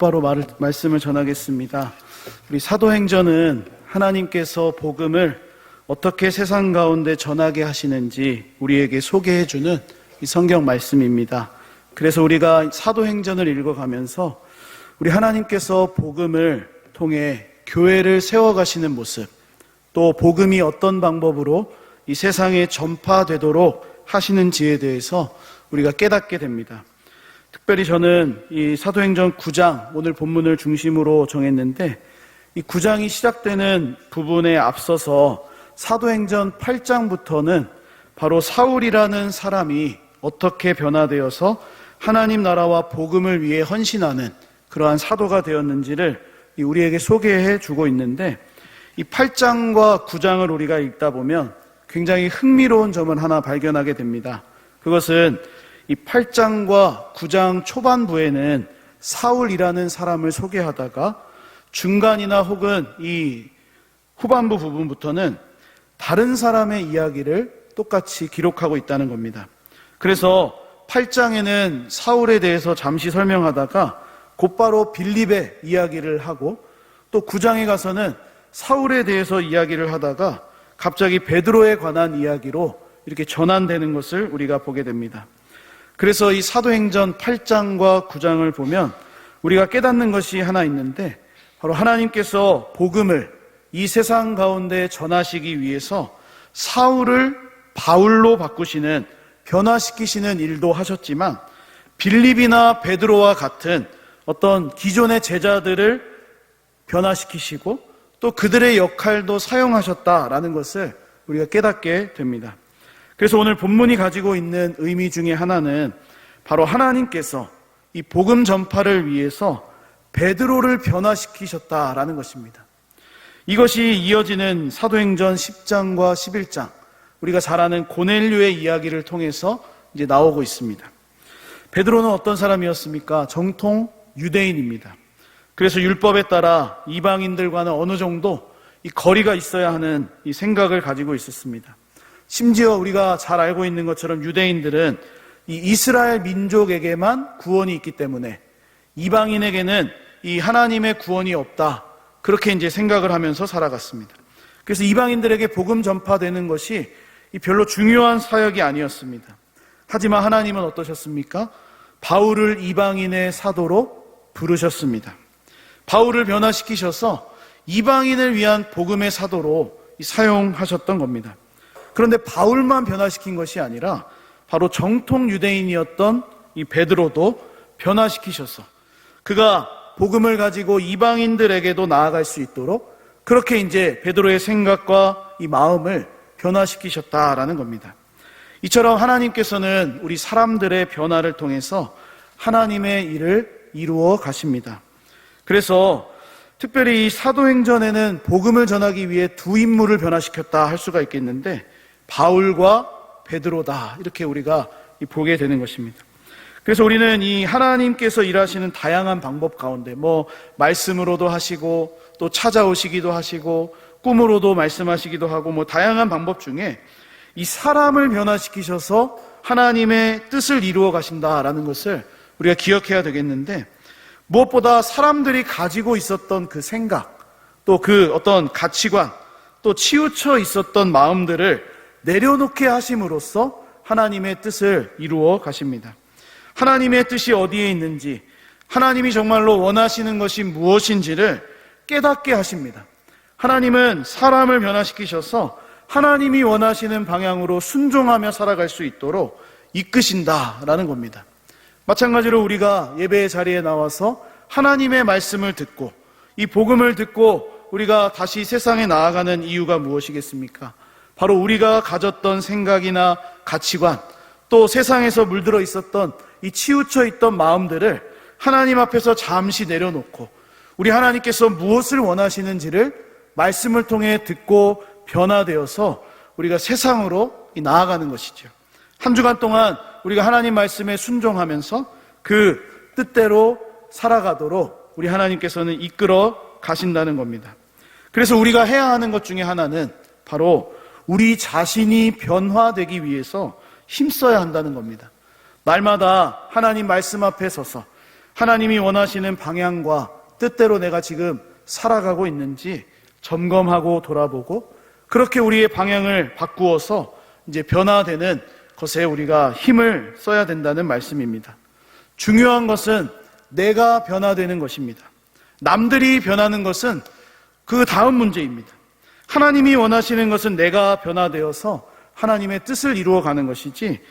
곧바로 말씀을 전하겠습니다. 우리 사도행전은 하나님께서 복음을 어떻게 세상 가운데 전하게 하시는지 우리에게 소개해주는 이 성경 말씀입니다. 그래서 우리가 사도행전을 읽어가면서 우리 하나님께서 복음을 통해 교회를 세워가시는 모습, 또 복음이 어떤 방법으로 이 세상에 전파되도록 하시는지에 대해서 우리가 깨닫게 됩니다. 특별히 저는 이 사도행전 9장, 오늘 본문을 중심으로 정했는데, 이 9장이 시작되는 부분에 앞서서 사도행전 8장부터는 바로 사울이라는 사람이 어떻게 변화되어서 하나님 나라와 복음을 위해 헌신하는 그러한 사도가 되었는지를 우리에게 소개해 주고 있는데, 이 8장과 9장을 우리가 읽다 보면 굉장히 흥미로운 점을 하나 발견하게 됩니다. 그것은 이 8장과 9장 초반부에는 사울이라는 사람을 소개하다가 중간이나 혹은 이 후반부 부분부터는 다른 사람의 이야기를 똑같이 기록하고 있다는 겁니다. 그래서 8장에는 사울에 대해서 잠시 설명하다가 곧바로 빌립의 이야기를 하고, 또 9장에 가서는 사울에 대해서 이야기를 하다가 갑자기 베드로에 관한 이야기로 이렇게 전환되는 것을 우리가 보게 됩니다. 그래서 이 사도행전 8장과 9장을 보면 우리가 깨닫는 것이 하나 있는데, 바로 하나님께서 복음을 이 세상 가운데 전하시기 위해서 사울을 바울로 바꾸시는, 변화시키시는 일도 하셨지만, 빌립이나 베드로와 같은 어떤 기존의 제자들을 변화시키시고 또 그들의 역할도 사용하셨다라는 것을 우리가 깨닫게 됩니다. 그래서 오늘 본문이 가지고 있는 의미 중에 하나는 바로 하나님께서 이 복음 전파를 위해서 베드로를 변화시키셨다라는 것입니다. 이것이 이어지는 사도행전 10장과 11장, 우리가 잘 아는 고넬료의 이야기를 통해서 이제 나오고 있습니다. 베드로는 어떤 사람이었습니까? 정통 유대인입니다. 그래서 율법에 따라 이방인들과는 어느 정도 이 거리가 있어야 하는 이 생각을 가지고 있었습니다. 심지어 우리가 잘 알고 있는 것처럼 유대인들은 이 이스라엘 민족에게만 구원이 있기 때문에 이방인에게는 이 하나님의 구원이 없다, 그렇게 이제 생각을 하면서 살아갔습니다. 그래서 이방인들에게 복음 전파되는 것이 별로 중요한 사역이 아니었습니다. 하지만 하나님은 어떠셨습니까? 바울을 이방인의 사도로 부르셨습니다. 바울을 변화시키셔서 이방인을 위한 복음의 사도로 사용하셨던 겁니다. 그런데 바울만 변화시킨 것이 아니라 바로 정통 유대인이었던 이 베드로도 변화시키셔서 그가 복음을 가지고 이방인들에게도 나아갈 수 있도록 그렇게 이제 베드로의 생각과 이 마음을 변화시키셨다라는 겁니다. 이처럼 하나님께서는 우리 사람들의 변화를 통해서 하나님의 일을 이루어 가십니다. 그래서 특별히 이 사도행전에는 복음을 전하기 위해 두 인물을 변화시켰다 할 수가 있겠는데, 바울과 베드로다, 이렇게 우리가 보게 되는 것입니다. 그래서 우리는 이 하나님께서 일하시는 다양한 방법 가운데 말씀으로도 하시고 또 찾아오시기도 하시고 꿈으로도 말씀하시기도 하고 다양한 방법 중에 이 사람을 변화시키셔서 하나님의 뜻을 이루어 가신다라는 것을 우리가 기억해야 되겠는데, 무엇보다 사람들이 가지고 있었던 그 생각, 또 그 어떤 가치관, 또 치우쳐 있었던 마음들을 내려놓게 하심으로써 하나님의 뜻을 이루어 가십니다. 하나님의 뜻이 어디에 있는지, 하나님이 정말로 원하시는 것이 무엇인지를 깨닫게 하십니다. 하나님은 사람을 변화시키셔서 하나님이 원하시는 방향으로 순종하며 살아갈 수 있도록 이끄신다라는 겁니다. 마찬가지로 우리가 예배의 자리에 나와서 하나님의 말씀을 듣고 이 복음을 듣고 우리가 다시 세상에 나아가는 이유가 무엇이겠습니까? 바로 우리가 가졌던 생각이나 가치관, 또 세상에서 물들어 있었던 이 치우쳐 있던 마음들을 하나님 앞에서 잠시 내려놓고 우리 하나님께서 무엇을 원하시는지를 말씀을 통해 듣고 변화되어서 우리가 세상으로 나아가는 것이죠. 한 주간 동안 우리가 하나님 말씀에 순종하면서 그 뜻대로 살아가도록 우리 하나님께서는 이끌어 가신다는 겁니다. 그래서 우리가 해야 하는 것 중에 하나는 바로 우리 자신이 변화되기 위해서 힘써야 한다는 겁니다. 날마다 하나님 말씀 앞에 서서 하나님이 원하시는 방향과 뜻대로 내가 지금 살아가고 있는지 점검하고 돌아보고, 그렇게 우리의 방향을 바꾸어서 이제 변화되는 것에 우리가 힘을 써야 된다는 말씀입니다. 중요한 것은 내가 변화되는 것입니다. 남들이 변하는 것은 그 다음 문제입니다. 하나님이 원하시는 것은 내가 변화되어서 하나님의 뜻을 이루어가는 것이지,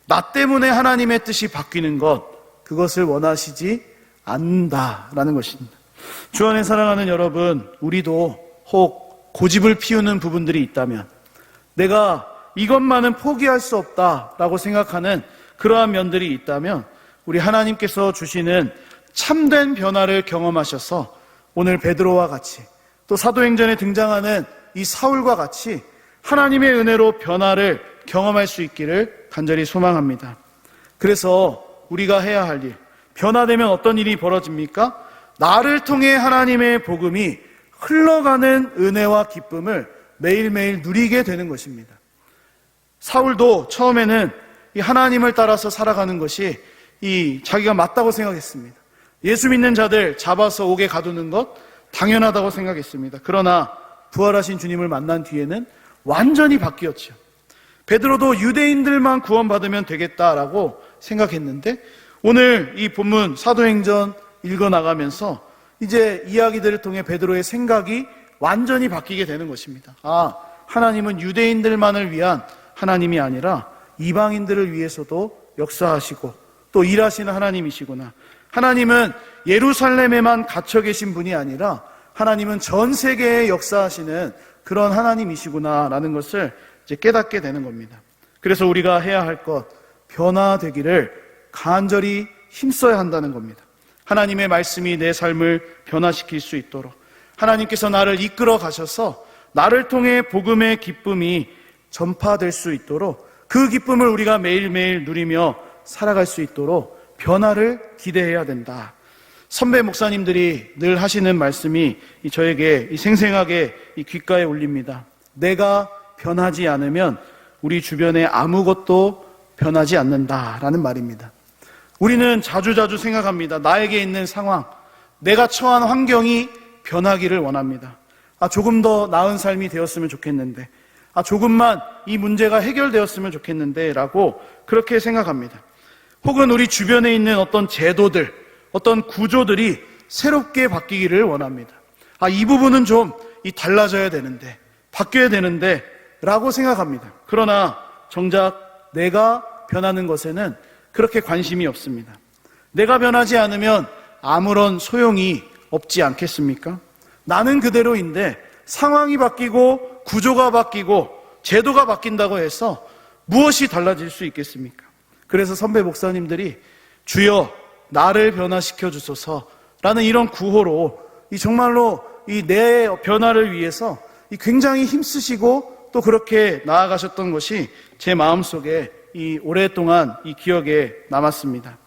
나 때문에 하나님의 뜻이 바뀌는 것, 그것을 원하시지 않는다라는 것입니다. 주 안에 사랑하는 여러분, 우리도 혹 고집을 피우는 부분들이 있다면, 내가 이것만은 포기할 수 없다라고 생각하는 그러한 면들이 있다면, 우리 하나님께서 주시는 참된 변화를 경험하셔서 오늘 베드로와 같이, 또 사도행전에 등장하는 이 사울과 같이 하나님의 은혜로 변화를 경험할 수 있기를 간절히 소망합니다. 그래서 우리가 해야 할 일, 변화되면 어떤 일이 벌어집니까? 나를 통해 하나님의 복음이 흘러가는 은혜와 기쁨을 매일매일 누리게 되는 것입니다. 사울도 처음에는 이 하나님을 따라서 살아가는 것이 자기가 맞다고 생각했습니다. 예수 믿는 자들 잡아서 옥에 가두는 것 당연하다고 생각했습니다. 그러나 부활하신 주님을 만난 뒤에는 완전히 바뀌었죠. 베드로도 유대인들만 구원받으면 되겠다라고 생각했는데, 오늘 이 본문 사도행전 읽어나가면서 이제 이야기들을 통해 베드로의 생각이 완전히 바뀌게 되는 것입니다. 하나님은 유대인들만을 위한 하나님이 아니라 이방인들을 위해서도 역사하시고 또 일하시는 하나님이시구나. 하나님은 예루살렘에만 갇혀 계신 분이 아니라 하나님은 전 세계에 역사하시는 그런 하나님이시구나라는 것을 이제 깨닫게 되는 겁니다. 그래서 우리가 해야 할 것, 변화되기를 간절히 힘써야 한다는 겁니다. 하나님의 말씀이 내 삶을 변화시킬 수 있도록 하나님께서 나를 이끌어 가셔서 나를 통해 복음의 기쁨이 전파될 수 있도록, 그 기쁨을 우리가 매일매일 누리며 살아갈 수 있도록 변화를 기대해야 된다. 선배 목사님들이 늘 하시는 말씀이 저에게 생생하게 귓가에 울립니다. 내가 변하지 않으면 우리 주변에 아무것도 변하지 않는다라는 말입니다. 우리는 자주자주 생각합니다. 나에게 있는 상황, 내가 처한 환경이 변하기를 원합니다. 조금 더 나은 삶이 되었으면 좋겠는데, 조금만 이 문제가 해결되었으면 좋겠는데 라고 그렇게 생각합니다. 혹은 우리 주변에 있는 어떤 제도들, 어떤 구조들이 새롭게 바뀌기를 원합니다. 이 부분은 좀 달라져야 되는데, 바뀌어야 되는데 라고 생각합니다. 그러나 정작 내가 변하는 것에는 그렇게 관심이 없습니다. 내가 변하지 않으면 아무런 소용이 없지 않겠습니까? 나는 그대로인데 상황이 바뀌고 구조가 바뀌고 제도가 바뀐다고 해서 무엇이 달라질 수 있겠습니까? 그래서 선배 목사님들이 주여 나를 변화시켜 주소서라는 이런 구호로 정말로 내 변화를 위해서 굉장히 힘쓰시고 또 그렇게 나아가셨던 것이 제 마음속에 오랫동안 기억에 남았습니다.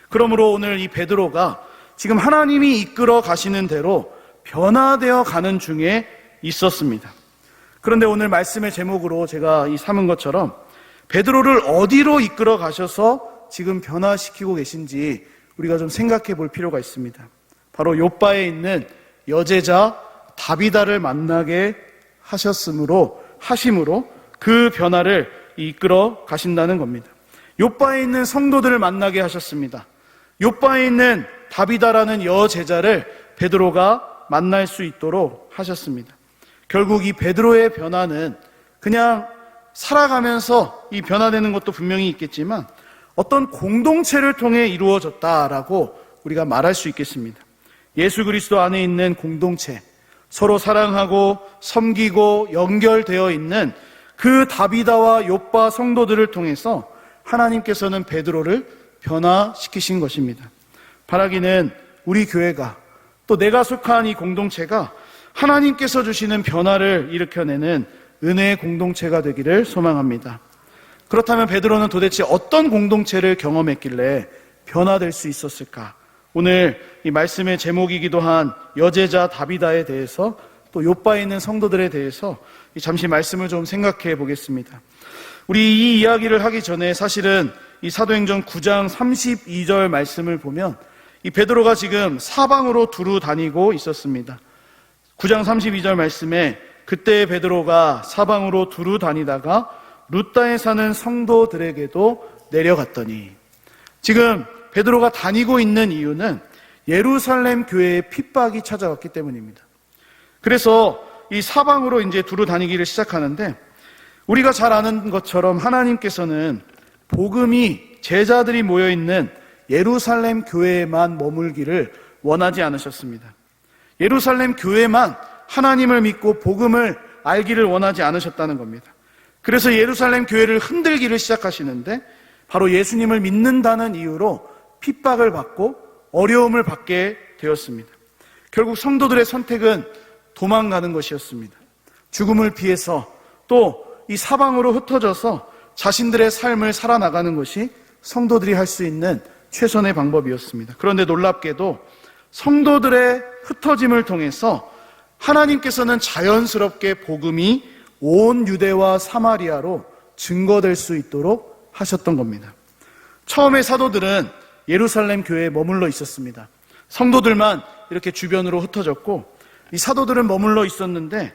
그러므로 오늘 베드로가 지금 하나님이 이끌어 가시는 대로 변화되어 가는 중에 있었습니다. 그런데 오늘 말씀의 제목으로 제가 삼은 것처럼 베드로를 어디로 이끌어 가셔서 지금 변화시키고 계신지 우리가 좀 생각해 볼 필요가 있습니다. 바로 요바에 있는 여제자 다비다를 만나게 하심으로 그 변화를 이끌어 가신다는 겁니다. 요바에 있는 성도들을 만나게 하셨습니다. 요바에 있는 다비다라는 여제자를 베드로가 만날 수 있도록 하셨습니다. 결국 이 베드로의 변화는 그냥 살아가면서 변화되는 것도 분명히 있겠지만 어떤 공동체를 통해 이루어졌다라고 우리가 말할 수 있겠습니다. 예수 그리스도 안에 있는 공동체, 서로 사랑하고 섬기고 연결되어 있는 그 다비다와 요바 성도들을 통해서 하나님께서는 베드로를 변화시키신 것입니다. 바라기는 우리 교회가, 또 내가 속한 이 공동체가 하나님께서 주시는 변화를 일으켜내는 은혜의 공동체가 되기를 소망합니다. 그렇다면 베드로는 도대체 어떤 공동체를 경험했길래 변화될 수 있었을까? 오늘 이 말씀의 제목이기도 한 여제자 다비다에 대해서, 또 요바에 있는 성도들에 대해서 잠시 말씀을 좀 생각해 보겠습니다. 우리 이 이야기를 하기 전에 사실은 이 사도행전 9장 32절 말씀을 보면 이 베드로가 지금 사방으로 두루 다니고 있었습니다. 9장 32절 말씀에 그때 베드로가 사방으로 두루 다니다가 루다에 사는 성도들에게도 내려갔더니, 지금 베드로가 다니고 있는 이유는 예루살렘 교회에 핍박이 찾아왔기 때문입니다. 그래서 이 사방으로 이제 두루 다니기를 시작하는데, 우리가 잘 아는 것처럼 하나님께서는 복음이 제자들이 모여있는 예루살렘 교회에만 머물기를 원하지 않으셨습니다. 예루살렘 교회만 하나님을 믿고 복음을 알기를 원하지 않으셨다는 겁니다. 그래서 예루살렘 교회를 흔들기를 시작하시는데, 바로 예수님을 믿는다는 이유로 핍박을 받고 어려움을 받게 되었습니다. 결국 성도들의 선택은 도망가는 것이었습니다. 죽음을 피해서 또 이 사방으로 흩어져서 자신들의 삶을 살아나가는 것이 성도들이 할 수 있는 최선의 방법이었습니다. 그런데 놀랍게도 성도들의 흩어짐을 통해서 하나님께서는 자연스럽게 복음이 온 유대와 사마리아로 증거될 수 있도록 하셨던 겁니다. 처음에 사도들은 예루살렘 교회에 머물러 있었습니다. 성도들만 이렇게 주변으로 흩어졌고, 이 사도들은 머물러 있었는데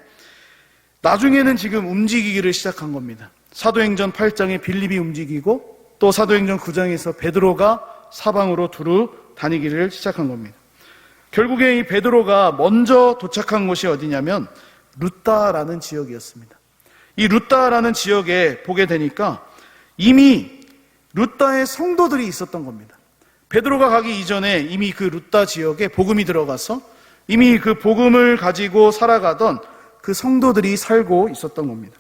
나중에는 지금 움직이기를 시작한 겁니다. 사도행전 8장에 빌립이 움직이고, 또 사도행전 9장에서 베드로가 사방으로 두루 다니기를 시작한 겁니다. 결국에 이 베드로가 먼저 도착한 곳이 어디냐면 루다라는 지역이었습니다. 이 루다라는 지역에 보게 되니까 이미 루다에 성도들이 있었던 겁니다. 베드로가 가기 이전에 이미 그 루다 지역에 복음이 들어가서 이미 그 복음을 가지고 살아가던 그 성도들이 살고 있었던 겁니다.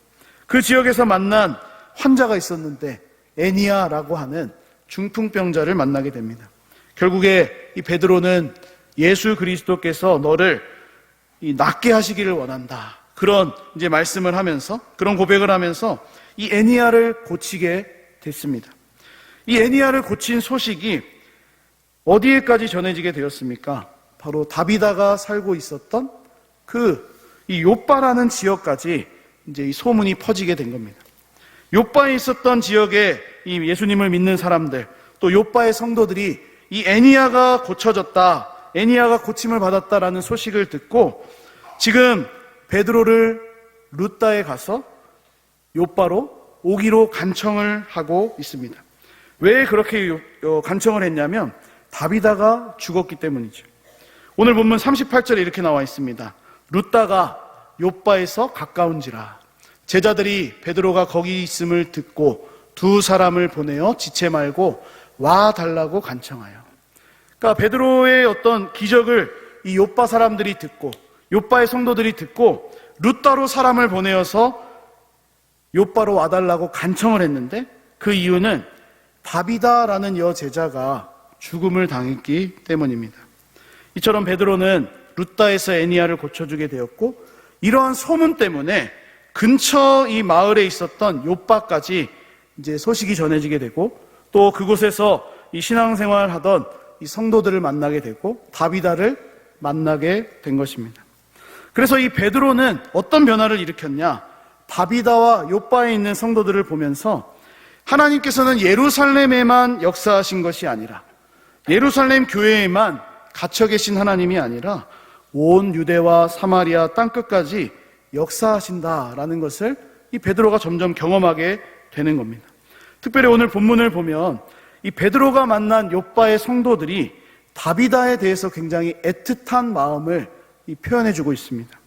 그 지역에서 만난 환자가 있었는데 애니아라고 하는 중풍병자를 만나게 됩니다. 결국에 이 베드로는 예수 그리스도께서 너를 낫게 하시기를 원한다, 그런 이제 말씀을 하면서, 그런 고백을 하면서 이 애니아를 고치게 됐습니다. 이 애니아를 고친 소식이 어디에까지 전해지게 되었습니까? 바로 다비다가 살고 있었던 이 요빠라는 지역까지 이제 이 소문이 퍼지게 된 겁니다. 요빠에 있었던 지역에 이 예수님을 믿는 사람들, 또 요빠의 성도들이 이 애니아가 고쳐졌다, 애니아가 고침을 받았다라는 소식을 듣고 지금 베드로를 루다에 가서 요빠로 오기로 간청을 하고 있습니다. 왜 그렇게 간청을 했냐면 다비다가 죽었기 때문이죠. 오늘 본문 38절에 이렇게 나와 있습니다. 루다가 요빠에서 가까운지라. 제자들이 베드로가 거기 있음을 듣고 두 사람을 보내어 지체 말고 와 달라고 간청하여. 그러니까 베드로의 어떤 기적을 이 요빠 사람들이 듣고, 요빠의 성도들이 듣고 루다로 사람을 보내어서 요빠로 와달라고 간청을 했는데, 그 이유는 다비다라는 여제자가 죽음을 당했기 때문입니다. 이처럼 베드로는 루다에서 애니아를 고쳐주게 되었고, 이러한 소문 때문에 근처 이 마을에 있었던 요빠까지 이제 소식이 전해지게 되고, 또 그곳에서 이 신앙생활 하던 이 성도들을 만나게 되고 다비다를 만나게 된 것입니다. 그래서 이 베드로는 어떤 변화를 일으켰냐? 다비다와 요빠에 있는 성도들을 보면서 하나님께서는 예루살렘에만 역사하신 것이 아니라, 예루살렘 교회에만 갇혀 계신 하나님이 아니라 온 유대와 사마리아 땅끝까지 역사하신다라는 것을 이 베드로가 점점 경험하게 되는 겁니다. 특별히 오늘 본문을 보면 이 베드로가 만난 요빠의 성도들이 다비다에 대해서 굉장히 애틋한 마음을 표현해주고 있습니다.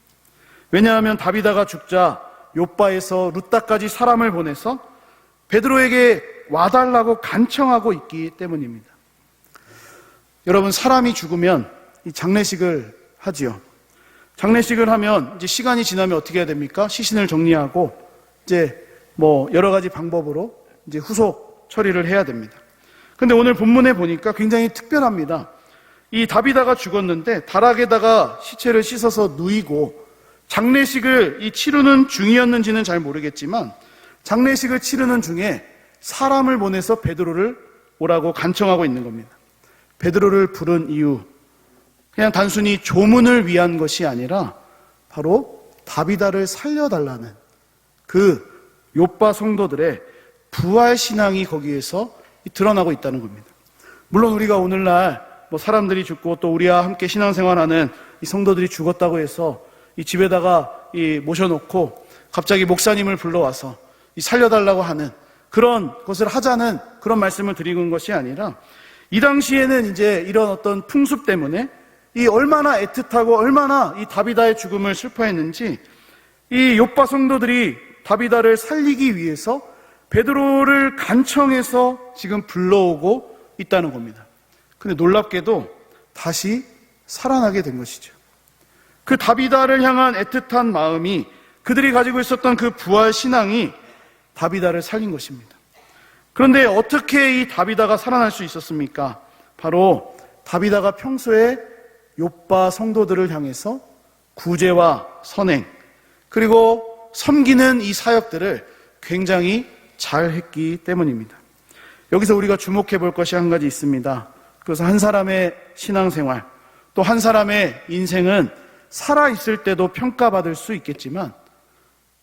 왜냐하면 다비다가 죽자 요빠에서 루다까지 사람을 보내서 베드로에게 와달라고 간청하고 있기 때문입니다. 여러분, 사람이 죽으면 이 장례식을 하지요. 장례식을 하면 이제 시간이 지나면 어떻게 해야 됩니까? 시신을 정리하고 이제 여러 가지 방법으로 이제 후속 처리를 해야 됩니다. 근데 오늘 본문에 보니까 굉장히 특별합니다. 이 다비다가 죽었는데 다락에다가 시체를 씻어서 누이고 장례식을 치르는 중이었는지는 잘 모르겠지만 장례식을 치르는 중에 사람을 보내서 베드로를 오라고 간청하고 있는 겁니다. 베드로를 부른 이유, 그냥 단순히 조문을 위한 것이 아니라 바로 다비다를 살려달라는 그 요빠 성도들의 부활 신앙이 거기에서 드러나고 있다는 겁니다. 물론 우리가 오늘날 뭐 사람들이 죽고 또 우리와 함께 신앙생활하는 이 성도들이 죽었다고 해서 이 집에다가 모셔놓고 갑자기 목사님을 불러와서 살려달라고 하는 그런 것을 하자는 그런 말씀을 드리는 것이 아니라, 이 당시에는 이제 이런 어떤 풍습 때문에 이 얼마나 애틋하고 얼마나 이 다비다의 죽음을 슬퍼했는지 이 욥바 성도들이 다비다를 살리기 위해서 베드로를 간청해서 지금 불러오고 있다는 겁니다. 근데 놀랍게도 다시 살아나게 된 것이죠. 그 다비다를 향한 애틋한 마음이, 그들이 가지고 있었던 그 부활 신앙이 다비다를 살린 것입니다. 그런데 어떻게 이 다비다가 살아날 수 있었습니까? 바로 다비다가 평소에 욥바 성도들을 향해서 구제와 선행, 그리고 섬기는 이 사역들을 굉장히 잘 했기 때문입니다. 여기서 우리가 주목해 볼 것이 한 가지 있습니다. 그래서 한 사람의 신앙생활, 또 한 사람의 인생은 살아있을 때도 평가받을 수 있겠지만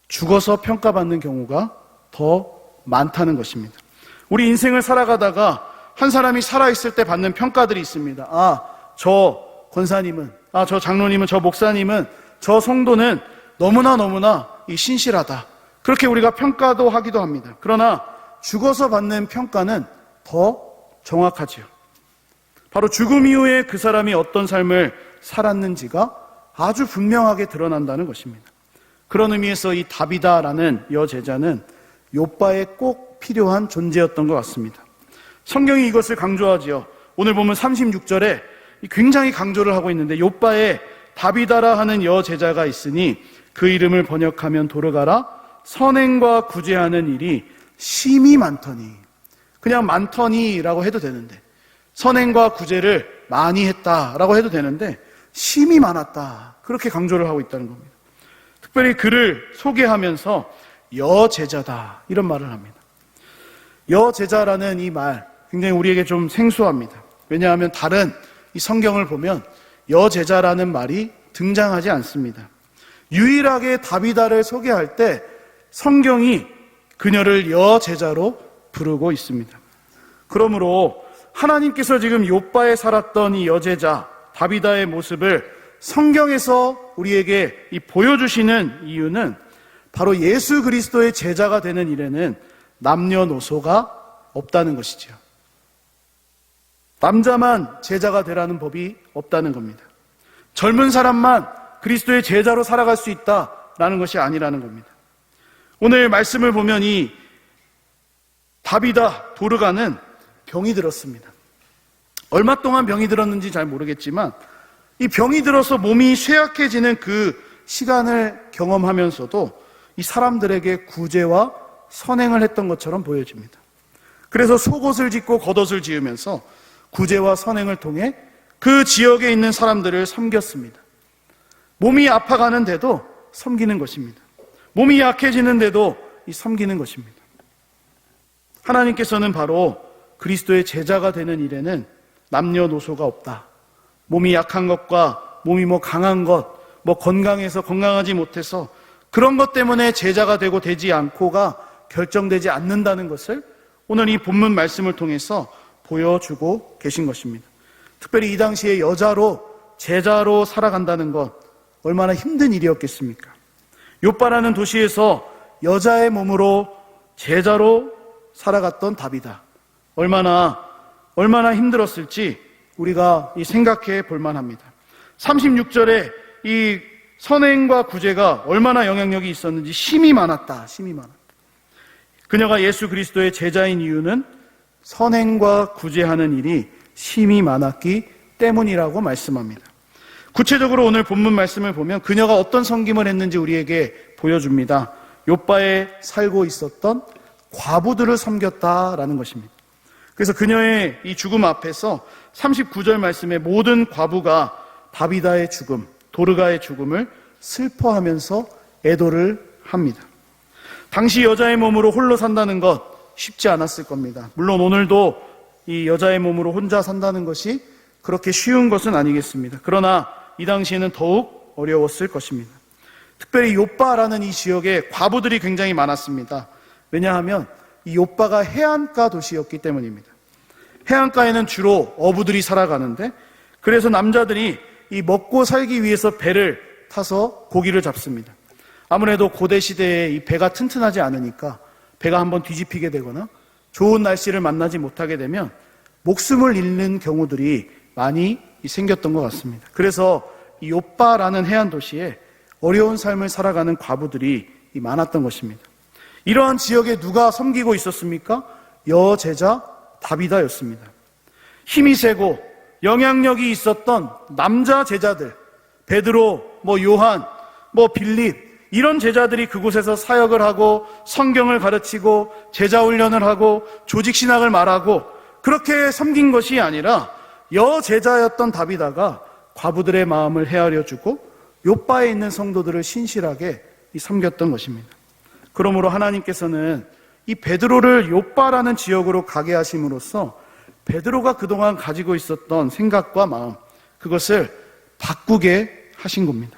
죽어서 평가받는 경우가 더 많다는 것입니다. 우리 인생을 살아가다가 한 사람이 살아있을 때 받는 평가들이 있습니다. 저 권사님은, 저 장로님은, 저 목사님은, 저 성도는 너무나 이 신실하다. 그렇게 우리가 평가도 하기도 합니다. 그러나 죽어서 받는 평가는 더 정확하지요. 바로 죽음 이후에 그 사람이 어떤 삶을 살았는지가 아주 분명하게 드러난다는 것입니다. 그런 의미에서 이 다비다라는 여제자는 욥바에 꼭 필요한 존재였던 것 같습니다. 성경이 이것을 강조하지요. 오늘 보면 36절에 굉장히 강조를 하고 있는데, 욥바에 다비다라 하는 여제자가 있으니 그 이름을 번역하면 도르가라, 선행과 구제하는 일이 심히 많더니. 그냥 많더니라고 해도 되는데, 선행과 구제를 많이 했다라고 해도 되는데 심히 많았다, 그렇게 강조를 하고 있다는 겁니다. 특별히 그를 소개하면서 여제자다, 이런 말을 합니다. 여제자라는 이 말 굉장히 우리에게 좀 생소합니다. 왜냐하면 다른 이 성경을 보면 여제자라는 말이 등장하지 않습니다. 유일하게 다비다를 소개할 때 성경이 그녀를 여제자로 부르고 있습니다. 그러므로 하나님께서 지금 욥바에 살았던 이 여제자 다비다의 모습을 성경에서 우리에게 보여주시는 이유는 바로 예수 그리스도의 제자가 되는 일에는 남녀노소가 없다는 것이죠. 남자만 제자가 되라는 법이 없다는 겁니다. 젊은 사람만 그리스도의 제자로 살아갈 수 있다라는 것이 아니라는 겁니다. 오늘 말씀을 보면 이 다비다 도르가는 병이 들었습니다. 얼마 동안 병이 들었는지 잘 모르겠지만 이 병이 들어서 몸이 쇠약해지는 그 시간을 경험하면서도 이 사람들에게 구제와 선행을 했던 것처럼 보여집니다. 그래서 속옷을 짓고 겉옷을 지으면서 구제와 선행을 통해 그 지역에 있는 사람들을 섬겼습니다. 몸이 아파가는데도 섬기는 것입니다. 몸이 약해지는데도 섬기는 것입니다. 하나님께서는 바로 그리스도의 제자가 되는 일에는 남녀노소가 없다. 몸이 약한 것과 몸이 강한 것, 건강해서 건강하지 못해서 그런 것 때문에 제자가 되고 되지 않고가 결정되지 않는다는 것을 오늘 이 본문 말씀을 통해서 보여주고 계신 것입니다. 특별히 이 당시에 여자로 제자로 살아간다는 것 얼마나 힘든 일이었겠습니까? 욥바라는 도시에서 여자의 몸으로 제자로 살아갔던 다비다, 얼마나 힘들었을지 우리가 생각해 볼 만합니다. 36절에 이 선행과 구제가 얼마나 영향력이 있었는지 심히 많았다. 그녀가 예수 그리스도의 제자인 이유는 선행과 구제하는 일이 심히 많았기 때문이라고 말씀합니다. 구체적으로 오늘 본문 말씀을 보면 그녀가 어떤 섬김을 했는지 우리에게 보여줍니다. 욥바에 살고 있었던 과부들을 섬겼다라는 것입니다. 그래서 그녀의 이 죽음 앞에서 39절 말씀에 모든 과부가 다비다의 죽음, 도르가의 죽음을 슬퍼하면서 애도를 합니다. 당시 여자의 몸으로 홀로 산다는 것 쉽지 않았을 겁니다. 물론 오늘도 이 여자의 몸으로 혼자 산다는 것이 그렇게 쉬운 것은 아니겠습니다. 그러나 이 당시에는 더욱 어려웠을 것입니다. 특별히 욥바라는 이 지역에 과부들이 굉장히 많았습니다. 왜냐하면 이 욥바가 해안가 도시였기 때문입니다. 해안가에는 주로 어부들이 살아가는데, 그래서 남자들이 이 먹고 살기 위해서 배를 타서 고기를 잡습니다. 아무래도 고대 시대에 이 배가 튼튼하지 않으니까 배가 한번 뒤집히게 되거나 좋은 날씨를 만나지 못하게 되면 목숨을 잃는 경우들이 많이 생겼던 것 같습니다. 그래서 이 욥바라는 해안 도시에 어려운 삶을 살아가는 과부들이 많았던 것입니다. 이러한 지역에 누가 섬기고 있었습니까? 여제자 다비다였습니다. 힘이 세고 영향력이 있었던 남자 제자들, 베드로, 요한, 빌립, 이런 제자들이 그곳에서 사역을 하고 성경을 가르치고 제자 훈련을 하고 조직 신학을 말하고 그렇게 섬긴 것이 아니라 여제자였던 다비다가 과부들의 마음을 헤아려 주고 욥바에 있는 성도들을 신실하게 섬겼던 것입니다. 그러므로 하나님께서는 이 베드로를 욥바라는 지역으로 가게 하심으로써 베드로가 그동안 가지고 있었던 생각과 마음, 그것을 바꾸게 하신 겁니다.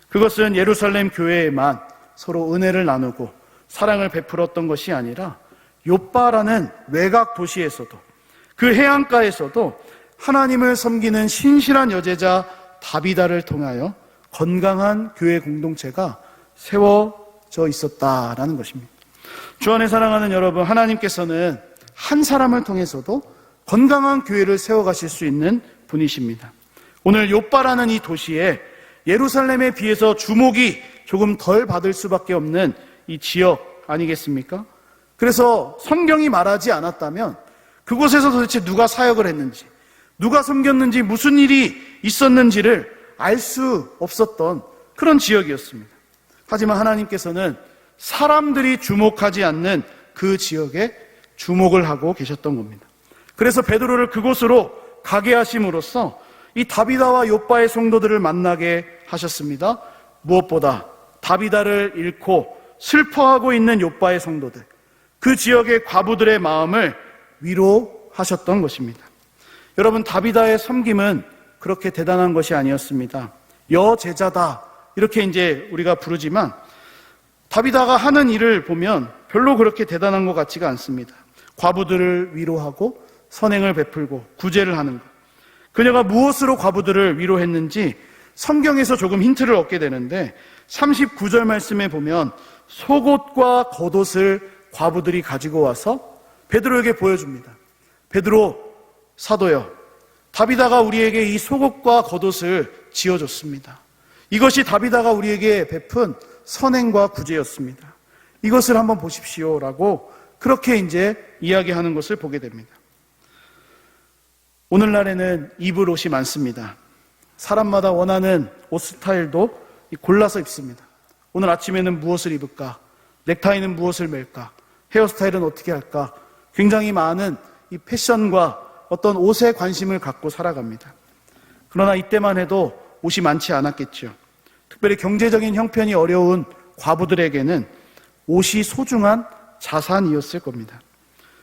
그것은 예루살렘 교회에만 서로 은혜를 나누고 사랑을 베풀었던 것이 아니라 욥바라는 외곽 도시에서도, 그 해안가에서도 하나님을 섬기는 신실한 여제자 다비다를 통하여 건강한 교회 공동체가 세워져 있었다라는 것입니다. 주 안에 사랑하는 여러분, 하나님께서는 한 사람을 통해서도 건강한 교회를 세워가실 수 있는 분이십니다. 오늘 욥바라는 이 도시에 예루살렘에 비해서 주목이 조금 덜 받을 수밖에 없는 이 지역 아니겠습니까? 그래서 성경이 말하지 않았다면 그곳에서 도대체 누가 사역을 했는지, 누가 섬겼는지, 무슨 일이 있었는지를 알 수 없었던 그런 지역이었습니다. 하지만 하나님께서는 사람들이 주목하지 않는 그 지역에 주목을 하고 계셨던 겁니다. 그래서 베드로를 그곳으로 가게 하심으로써 이 다비다와 욥바의 성도들을 만나게 하셨습니다. 무엇보다 다비다를 잃고 슬퍼하고 있는 욥바의 성도들, 그 지역의 과부들의 마음을 위로하셨던 것입니다. 여러분, 다비다의 섬김은 그렇게 대단한 것이 아니었습니다. 여제자다 이렇게 이제 우리가 부르지만 다비다가 하는 일을 보면 별로 그렇게 대단한 것 같지가 않습니다. 과부들을 위로하고 선행을 베풀고 구제를 하는 것. 그녀가 무엇으로 과부들을 위로했는지 성경에서 조금 힌트를 얻게 되는데 39절 말씀에 보면 속옷과 겉옷을 과부들이 가지고 와서 베드로에게 보여줍니다. 베드로 사도여, 다비다가 우리에게 이 속옷과 겉옷을 지어줬습니다. 이것이 다비다가 우리에게 베푼 선행과 구제였습니다. 이것을 한번 보십시오라고 그렇게 이제 이야기하는 것을 보게 됩니다. 오늘날에는 입을 옷이 많습니다. 사람마다 원하는 옷 스타일도 골라서 입습니다. 오늘 아침에는 무엇을 입을까? 넥타이는 무엇을 멜까? 헤어스타일은 어떻게 할까? 굉장히 많은 이 패션과 어떤 옷에 관심을 갖고 살아갑니다. 그러나 이때만 해도 옷이 많지 않았겠죠. 특별히 경제적인 형편이 어려운 과부들에게는 옷이 소중한 자산이었을 겁니다.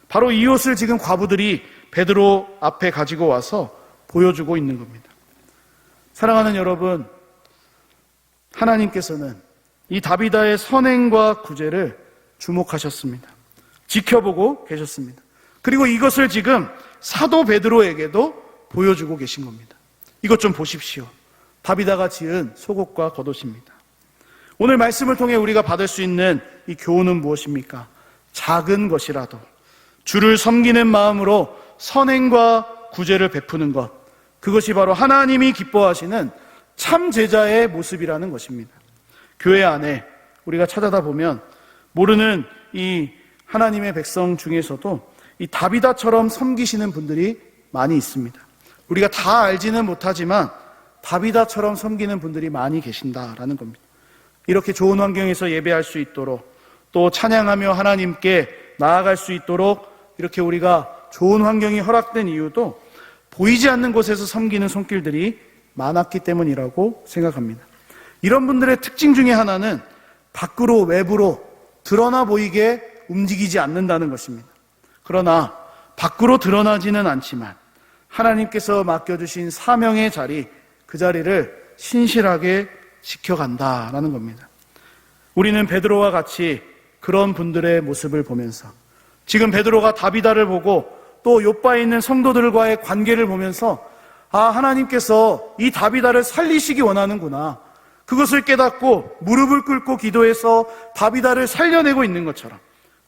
바로 이 옷을 지금 과부들이 베드로 앞에 가지고 와서 보여주고 있는 겁니다. 사랑하는 여러분, 하나님께서는 이 다비다의 선행과 구제를 주목하셨습니다. 지켜보고 계셨습니다. 그리고 이것을 지금 사도 베드로에게도 보여주고 계신 겁니다. 이것 좀 보십시오. 다비다가 지은 속옷과 겉옷입니다. 오늘 말씀을 통해 우리가 받을 수 있는 이 교훈은 무엇입니까? 작은 것이라도 주를 섬기는 마음으로 선행과 구제를 베푸는 것, 그것이 바로 하나님이 기뻐하시는 참 제자의 모습이라는 것입니다. 교회 안에 우리가 찾아다 보면 모르는 이 하나님의 백성 중에서도 이 다비다처럼 섬기시는 분들이 많이 있습니다. 우리가 다 알지는 못하지만 다비다처럼 섬기는 분들이 많이 계신다라는 겁니다. 이렇게 좋은 환경에서 예배할 수 있도록, 또 찬양하며 하나님께 나아갈 수 있도록 이렇게 우리가 좋은 환경이 허락된 이유도 보이지 않는 곳에서 섬기는 손길들이 많았기 때문이라고 생각합니다. 이런 분들의 특징 중에 하나는 밖으로, 외부로 드러나 보이게 움직이지 않는다는 것입니다. 그러나 밖으로 드러나지는 않지만 하나님께서 맡겨주신 사명의 자리, 그 자리를 신실하게 지켜간다라는 겁니다. 우리는 베드로와 같이 그런 분들의 모습을 보면서 지금 베드로가 다비다를 보고 또 욥바에 있는 성도들과의 관계를 보면서 하나님께서 이 다비다를 살리시기 원하는구나. 그것을 깨닫고 무릎을 꿇고 기도해서 다비다를 살려내고 있는 것처럼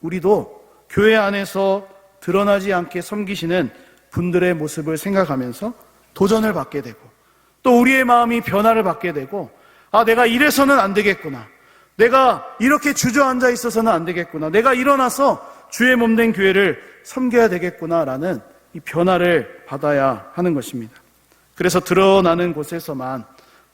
우리도 교회 안에서 드러나지 않게 섬기시는 분들의 모습을 생각하면서 도전을 받게 되고 또 우리의 마음이 변화를 받게 되고 내가 이래서는 안 되겠구나. 내가 이렇게 주저앉아 있어서는 안 되겠구나. 내가 일어나서 주의 몸된 교회를 섬겨야 되겠구나라는 이 변화를 받아야 하는 것입니다. 그래서 드러나는 곳에서만,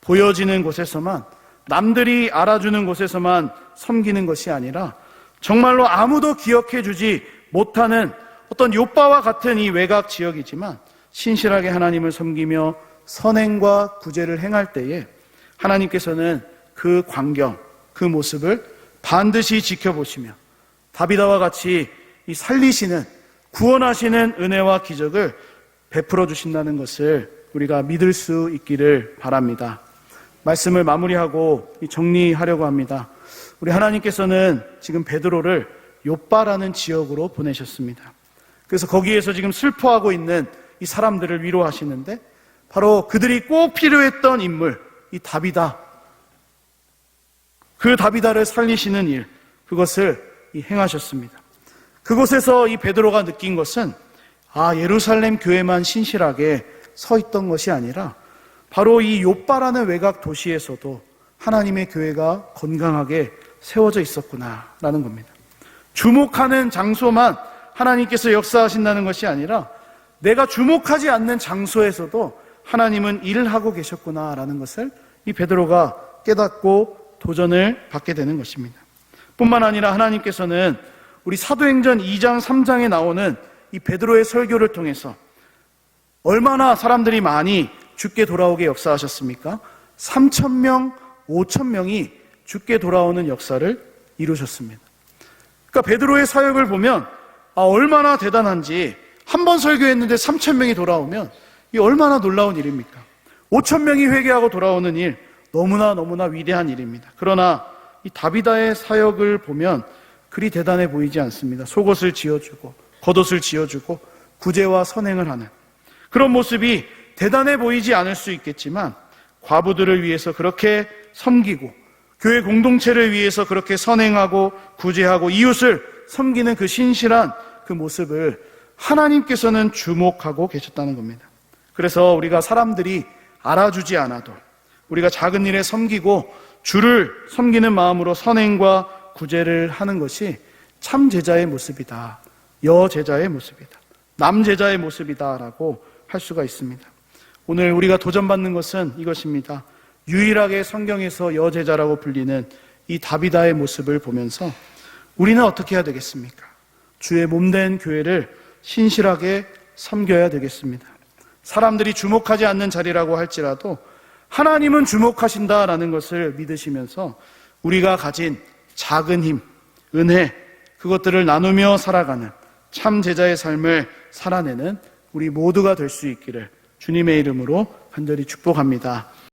보여지는 곳에서만, 남들이 알아주는 곳에서만 섬기는 것이 아니라 정말로 아무도 기억해 주지 못하는 어떤 욥바와 같은 이 외곽 지역이지만 신실하게 하나님을 섬기며 선행과 구제를 행할 때에 하나님께서는 그 광경, 그 모습을 반드시 지켜보시며 다비다와 같이 이 살리시는, 구원하시는 은혜와 기적을 베풀어 주신다는 것을 우리가 믿을 수 있기를 바랍니다. 말씀을 마무리하고 정리하려고 합니다. 우리 하나님께서는 지금 베드로를 욥바라는 지역으로 보내셨습니다. 그래서 거기에서 지금 슬퍼하고 있는 이 사람들을 위로하시는데 바로 그들이 꼭 필요했던 인물, 이 다비다, 그 다비다를 살리시는 일, 그것을 행하셨습니다. 그곳에서 이 베드로가 느낀 것은 예루살렘 교회만 신실하게 서 있던 것이 아니라 바로 이 욥바라는 외곽 도시에서도 하나님의 교회가 건강하게 세워져 있었구나라는 겁니다. 주목하는 장소만 하나님께서 역사하신다는 것이 아니라 내가 주목하지 않는 장소에서도 하나님은 일을 하고 계셨구나라는 것을 이 베드로가 깨닫고 도전을 받게 되는 것입니다. 뿐만 아니라 하나님께서는 우리 사도행전 2장 3장에 나오는 이 베드로의 설교를 통해서 얼마나 사람들이 많이 주께 돌아오게 역사하셨습니까? 3,000명, 5,000명이 주께 돌아오는 역사를 이루셨습니다. 그러니까 베드로의 사역을 보면 얼마나 대단한지, 한 번 설교했는데 3,000명이 돌아오면 이 얼마나 놀라운 일입니까? 5,000명이 회개하고 돌아오는 일, 너무나 위대한 일입니다. 그러나 이 다비다의 사역을 보면 그리 대단해 보이지 않습니다. 속옷을 지어주고 겉옷을 지어주고 구제와 선행을 하는 그런 모습이 대단해 보이지 않을 수 있겠지만 과부들을 위해서 그렇게 섬기고 교회 공동체를 위해서 그렇게 선행하고 구제하고 이웃을 섬기는 그 신실한 그 모습을 하나님께서는 주목하고 계셨다는 겁니다. 그래서 우리가 사람들이 알아주지 않아도 우리가 작은 일에 섬기고 주를 섬기는 마음으로 선행과 구제를 하는 것이 참 제자의 모습이다. 여제자의 모습이다. 남제자의 모습이다라고 할 수가 있습니다. 오늘 우리가 도전받는 것은 이것입니다. 유일하게 성경에서 여제자라고 불리는 이 다비다의 모습을 보면서 우리는 어떻게 해야 되겠습니까? 주의 몸된 교회를 신실하게 섬겨야 되겠습니다. 사람들이 주목하지 않는 자리라고 할지라도 하나님은 주목하신다라는 것을 믿으시면서 우리가 가진 작은 힘, 은혜, 그것들을 나누며 살아가는 참 제자의 삶을 살아내는 우리 모두가 될 수 있기를 주님의 이름으로 간절히 축복합니다.